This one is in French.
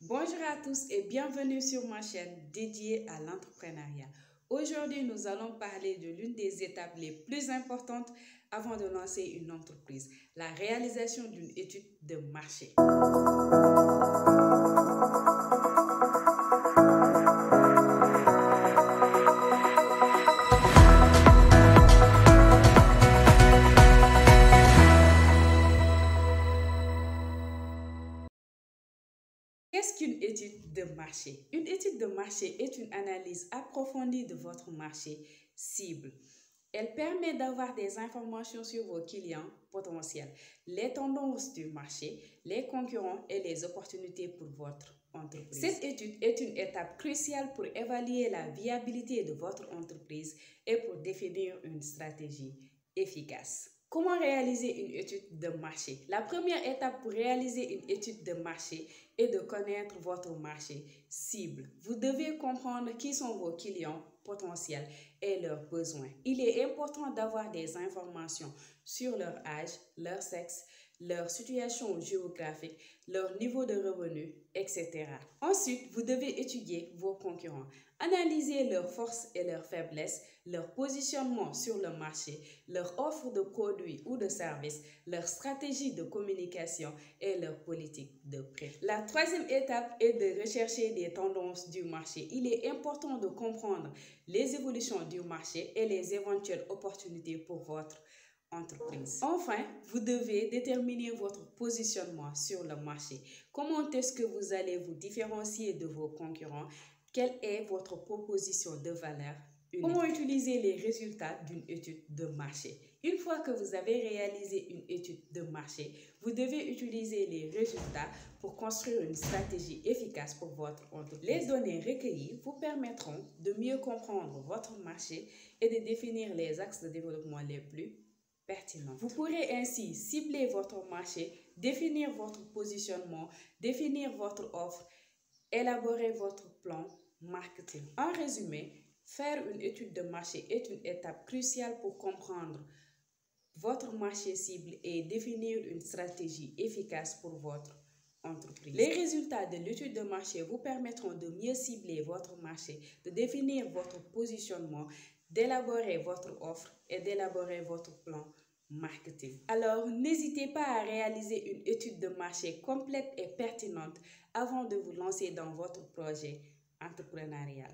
Bonjour à tous et bienvenue sur ma chaîne dédiée à l'entrepreneuriat. Aujourd'hui, nous allons parler de l'une des étapes les plus importantes avant de lancer une entreprise, la réalisation d'une étude de marché. Qu'est-ce qu'une étude de marché? Une étude de marché est une analyse approfondie de votre marché cible. Elle permet d'avoir des informations sur vos clients potentiels, les tendances du marché, les concurrents et les opportunités pour votre entreprise. Cette étude est une étape cruciale pour évaluer la viabilité de votre entreprise et pour définir une stratégie efficace. Comment réaliser une étude de marché? La première étape pour réaliser une étude de marché est de connaître votre marché cible. Vous devez comprendre qui sont vos clients potentiels et leurs besoins. Il est important d'avoir des informations sur leur âge, leur sexe, leur situation géographique, leur niveau de revenus, etc. Ensuite, vous devez étudier vos concurrents. Analysez leurs forces et leurs faiblesses, leur positionnement sur le marché, leur offre de produits ou de services, leur stratégie de communication et leur politique de prix. La troisième étape est de rechercher des tendances du marché. Il est important de comprendre les évolutions du marché et les éventuelles opportunités pour votre entreprise. Enfin, vous devez déterminer votre positionnement sur le marché. Comment est-ce que vous allez vous différencier de vos concurrents? Quelle est votre proposition de valeur unique? Comment utiliser les résultats d'une étude de marché? Une fois que vous avez réalisé une étude de marché, vous devez utiliser les résultats pour construire une stratégie efficace pour votre entreprise. Les données recueillies vous permettront de mieux comprendre votre marché et de définir les axes de développement les plus pertinents. Vous pourrez ainsi cibler votre marché, définir votre positionnement, définir votre offre, élaborer votre plan marketing. En résumé, faire une étude de marché est une étape cruciale pour comprendre votre marché cible et définir une stratégie efficace pour votre entreprise. Les résultats de l'étude de marché vous permettront de mieux cibler votre marché, de définir votre positionnement, d'élaborer votre offre et d'élaborer votre plan marketing. Alors, n'hésitez pas à réaliser une étude de marché complète et pertinente avant de vous lancer dans votre projet entrepreneurial.